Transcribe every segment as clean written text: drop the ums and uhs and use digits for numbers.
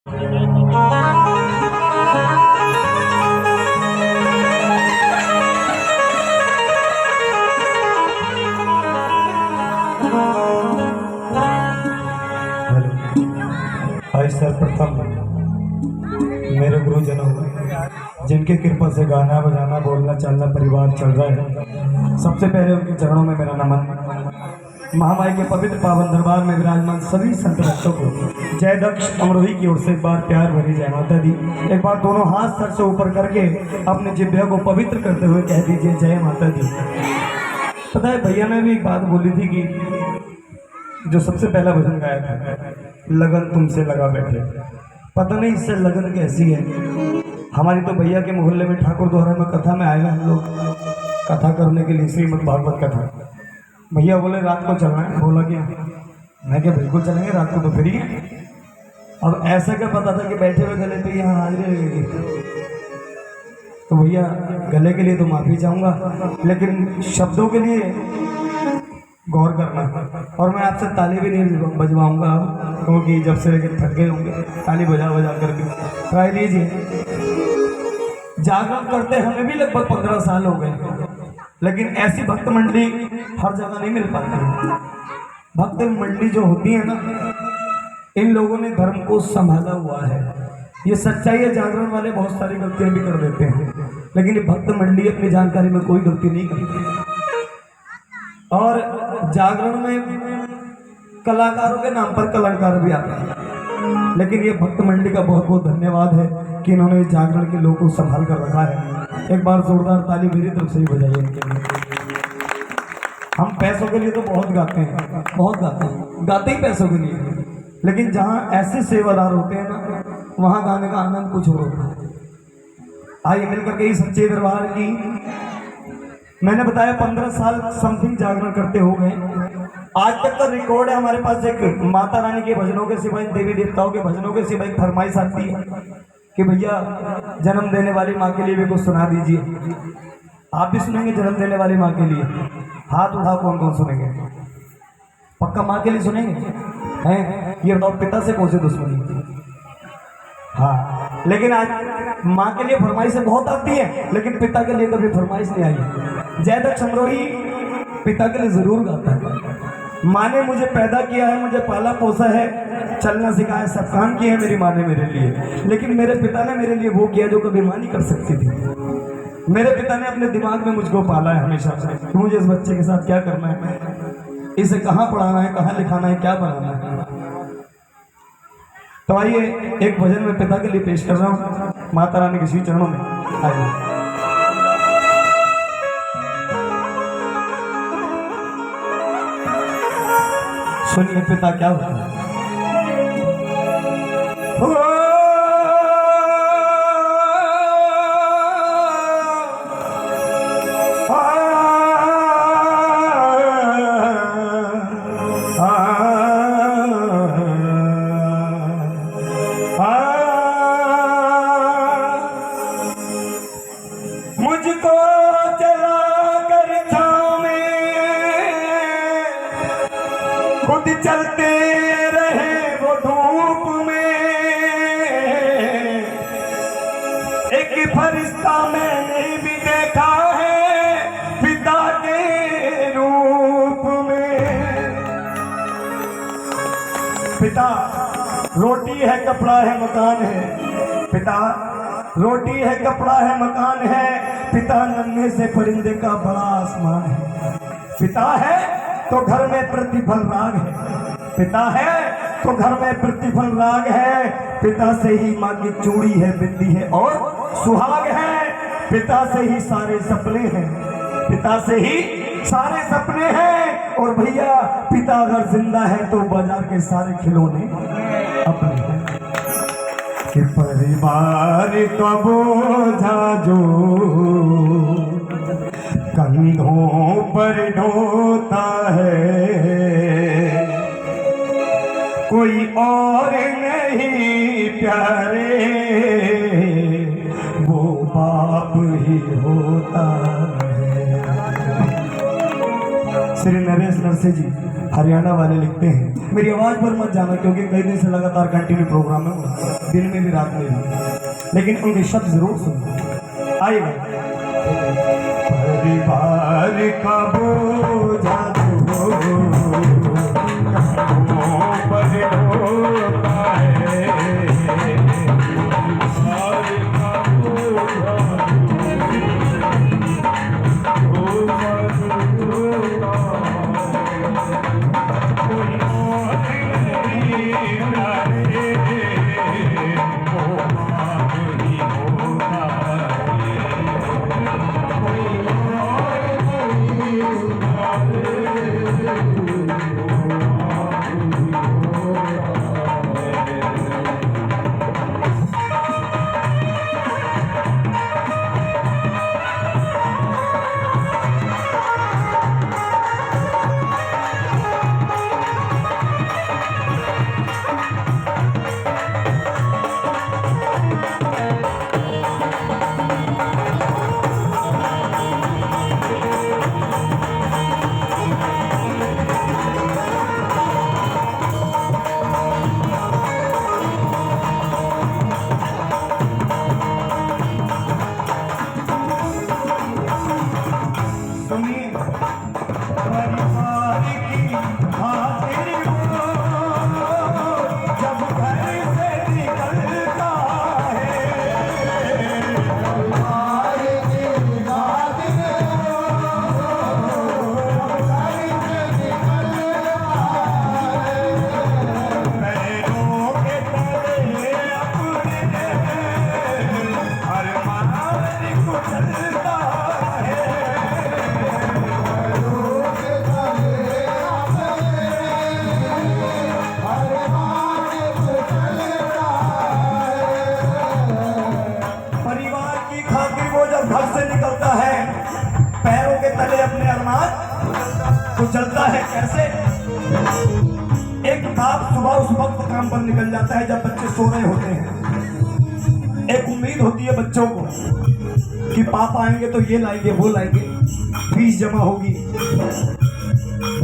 आज सर्वप्रथम मेरे गुरुजनों जिनके कृपा से गाना बजाना बोलना चलना परिवार चल रहा है, सबसे पहले उनके चरणों में मेरा नमन। महामाई के पवित्र पावन दरबार में विराजमान सभी संत भक्तों को जय दक्ष अमरोही की ओर से एक बार प्यार भरी जय माता दी। एक बार दोनों हाथ सर से ऊपर करके अपने जिह्वा को पवित्र करते हुए कह दीजिए जय माता दी। पता है भैया ने भी एक बात बोली थी कि जो सबसे पहला भजन गाया था, लगन तुमसे लगा बैठे। पता नहीं इससे लगन कैसी है। हमारी तो भैया के मोहल्ले में ठाकुर द्वारा में कथा में आए हैं हम लोग कथा करने के लिए, श्रीमद् भागवत कथा। भैया बोले रात को चलना है। बोला क्या? मैं क्या बिल्कुल चलेंगे, रात को तो फ्री है। अब ऐसा क्या पता था कि बैठे हुए गले पे यहाँ हाजिरी लगेगी। तो भैया गले के लिए तो माफी चाहूँगा, लेकिन शब्दों के लिए गौर करना। और मैं आपसे ताली भी नहीं बजवाऊंगा क्योंकि जब से थक गए होंगे ताली बजा बजा करके ट्राई लीजिए। जागरण करते हमें भी लगभग 15 साल हो गए, लेकिन ऐसी भक्त मंडली हर जगह नहीं मिल पाती। भक्त मंडली जो होती है ना, इन लोगों ने धर्म को संभाला हुआ है। ये सच्चाई है। जागरण वाले बहुत सारी गलतियां भी कर देते हैं, लेकिन ये भक्त मंडली अपनी जानकारी में कोई गलती नहीं करती। और जागरण में कलाकारों के नाम पर कलाकार भी आते हैं, लेकिन ये भक्त मंडली का बहुत बहुत धन्यवाद है कि इन्होंने जागरण के लोगों को संभाल कर रखा है। एक बार जोरदार ताली मेरी तरफ से ही बजाइए इनके लिए। हम पैसों के लिए तो बहुत गाते हैं, बहुत गाते ही पैसों के लिए, लेकिन जहाँ ऐसे सेवादार होते हैं ना, वहाँ गाने का आनंद कुछ और होता है। आइए मिलकर के इस सच्चे दरबार की, मैंने बताया 15 साल समथिंग जागरण करते हो गए। आज तक का रिकॉर्ड है हमारे पास। एक माता रानी के भजनों के सिवाय, देवी देवताओं के भजनों के सिवाय फरमाइश आती है कि भैया जन्म देने वाली माँ के लिए भी कुछ सुना दीजिए। आप भी सुनेंगे जन्म देने वाली माँ के लिए? हाथ उठाओ, कौन कौन सुनेंगे? पक्का माँ के लिए सुनेंगे? हैं? ये बताओ पिता से कौन सी दुश्मनी? हाँ, लेकिन आज माँ के लिए फरमाइश बहुत आती है, लेकिन पिता के लिए कभी फरमाइश नहीं आई। जय दक्ष अमरोही पिता के लिए जरूर गाता है। माँ ने मुझे पैदा किया है, मुझे पाला पोसा है, चलना सिखाया, सब काम किए हैं मेरी माँ ने मेरे लिए, लेकिन मेरे पिता ने मेरे लिए वो किया जो कभी माँ नहीं कर सकती थी। मेरे पिता ने अपने दिमाग में मुझको पाला है हमेशा कि मुझे इस बच्चे के साथ क्या करना है, इसे कहाँ पढ़ाना है, कहाँ लिखाना है, क्या बनाना है। तो आइए एक भजन में पिता के लिए पेश कर रहा हूँ, माता रानी के श्री चरणों में। आइए सुनिए पिता क्या होता है। मुझको चला कर छाँव में खुद चलते रहे वो धूप में। एक फरिश्ता मैंने भी देखा है पिता के रूप में। पिता रोटी है, कपड़ा है, मकान है। पिता रोटी है, कपड़ा है, मकान है। पिता नन्हे से परिंदे का बड़ा आसमान है। पिता है तो घर में प्रतिफल राग है। पिता है तो घर में प्रतिफल राग है। पिता से ही माँ की चूड़ी है, बिंदी है और सुहाग है। पिता से ही सारे सपने हैं, पिता से ही सारे सपने हैं। और भैया पिता अगर जिंदा है तो बाजार के सारे खिलौने अपने हैं। कि परिवार का बोझा जो कंधों पर ढोता है, कोई और नहीं प्यारे, वो बाप ही होता है। श्री नरेश नरसिंह जी हरियाणा वाले लिखते हैं, मेरी आवाज़ पर मत जाना क्योंकि कई दिन से लगातार कंटिन्यू प्रोग्राम है, दिन में भी रात में भी, लेकिन उनके शब्द जरूर सुनो। आइएगा। परिवार का बोझा घर से निकलता है, पैरों के तले अपने अरमान कुचलता है। कैसे? एक बाप सुबह उस वक्त काम पर निकल जाता है जब बच्चे सो रहे होते हैं। एक उम्मीद होती है बच्चों को कि पापा आएंगे तो ये लाएंगे वो लाएंगे, फीस जमा होगी।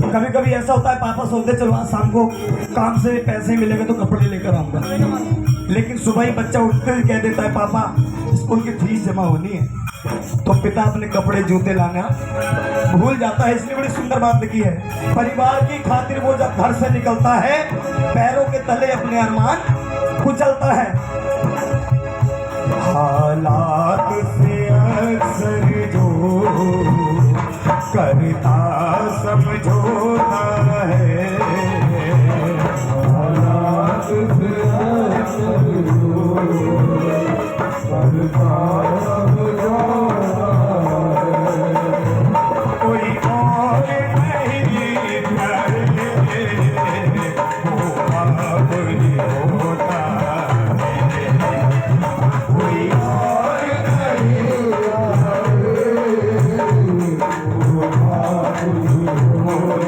कभी कभी ऐसा होता है पापा सोचते चलो आज शाम को काम से पैसे मिलेंगे तो कपड़े लेकर आऊंगा, लेकिन सुबह ही बच्चा उठते ही कह देता है पापा स्कूल की फीस जमा होनी है, तो पिता अपने कपड़े जूते लाना भूल जाता है। इसलिए बड़ी सुंदर बात लिखी है, परिवार की खातिर वो जब घर से निकलता है पैरों के तले अपने अरमान कुचलता है। हालात से अक्सर जो करता समझोता है, हालात से अक्सर जो करता समझोता है, कोई और नहीं करे वो अब ही होता है, कोई और नहीं वो अब ही होता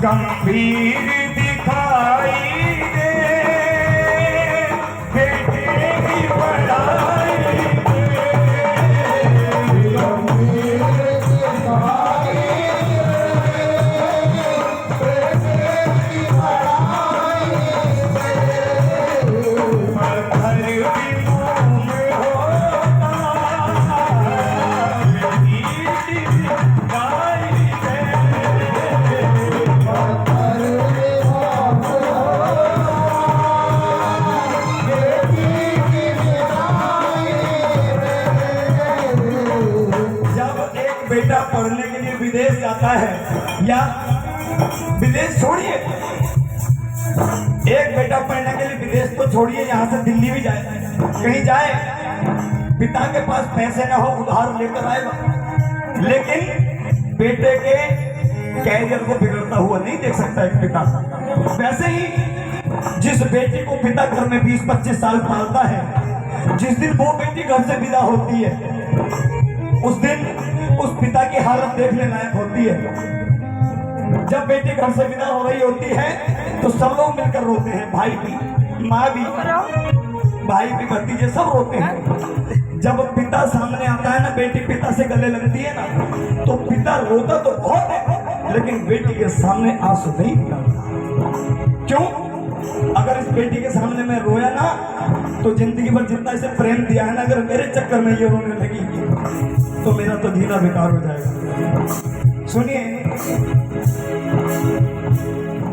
गंभीर दिखाई दे बेटे की पढ़ाई दे, गंभीर दिखाई दे बेटे की पढ़ाई दे, घर भी मुँह में होता दिखाई दे। बेटा पढ़ने के लिए विदेश जाता है, या विदेश छोड़िए, एक बेटा पढ़ने के लिए विदेश तो छोड़िए, यहाँ से दिल्ली भी जाए, कहीं जाए, पिता के पास पैसे ना हो उधार लेकर आएगा, लेकिन बेटे के कैरियर को बिगड़ता हुआ नहीं देख सकता एक पिता। वैसे ही जिस बेटे को पिता घर में 20-25 साल पालता है, जिस दिन वो बेटी घर से विदा होती है, उस दिन उस पिता की हालत देखने लायक होती है। जब बेटी घर से विदा हो रही होती है तो सब लोग मिलकर रोते हैं, भाई भी, माँ भी, भाई भी, भतीजे सब रोते हैं। जब पिता सामने आता है ना, बेटी पिता से गले लगती है ना, तो पिता रोता तो बहुत है, लेकिन बेटी के सामने आंसू नहीं निकलता। क्यों? अगर इस बेटी के सामने मैं रोया ना, तो जिंदगी भर जितना इसे प्रेम दिया है ना, अगर मेरे चक्कर में ये रोने लगी तो मेरा तो जीना बेकार हो जाएगा। सुनिए,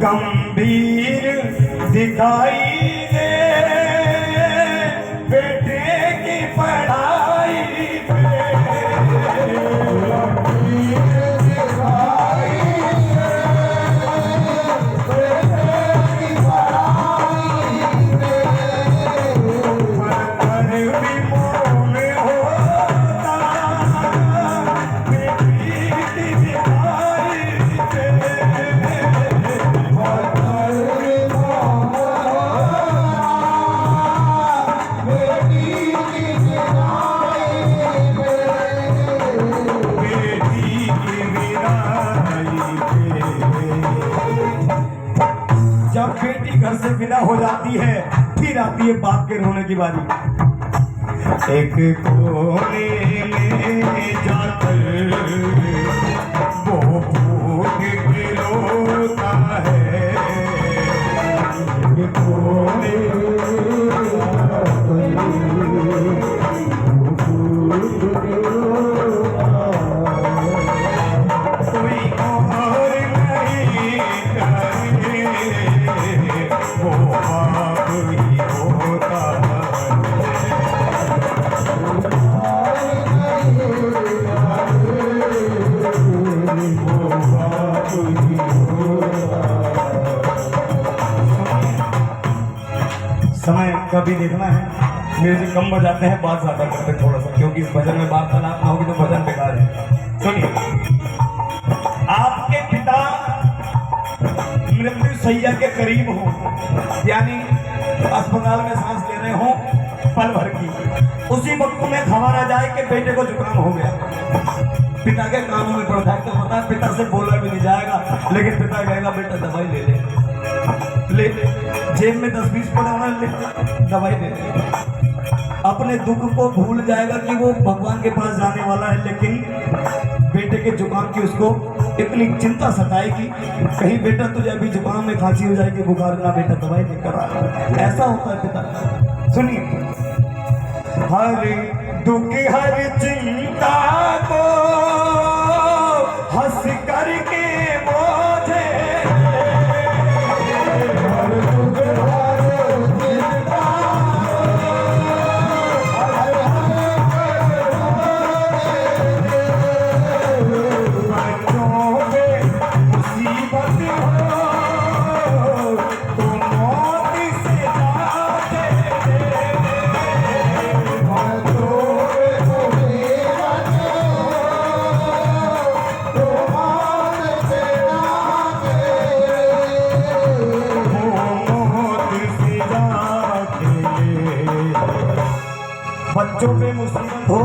गंभीर दिखाई दे बेटे की पढ़ाई पे, जब बेटी घर से विदा हो जाती है, फिर आती है बाप के रोने की बारी। एक कोने में जाकर वो फूट के रोता है, एक कोने समय कभी देखना है, म्यूजिक कम बजाते हैं, बात ज्यादा करते हैं थोड़ा सा, क्योंकि इस भजन में वार्तालाप ना होगी तो भजन बेकार है। सुनिए, आपके पिता मृत्यु सैया के करीब हो, यानी अस्पताल में सांस ले रहे हो पल भर की, उसी वक्त में खबर आ जाए कि बेटे को जुकाम हो गया, पिता के कानों में पड़ता है, तो पता है पिता से बोला भी नहीं जाएगा, लेकिन पिता कहेगा बेटा दवाई ले ले, जेब में 10-20 पड़ा दवाई दे दे। अपने दुख को भूल जाएगा कि वो भगवान के पास जाने वाला है, लेकिन बेटे के जुकाम की उसको इतनी चिंता सताएगी, कहीं बेटा तुझे अभी जुकाम में खांसी हो जाएगी, बुखार ना, बेटा दवाई लेकर आ। ऐसा होता है पिता। सुनिए, हर दुख हर चिंता को हंस करके बोझे, बच्चों पे मुसीबत हो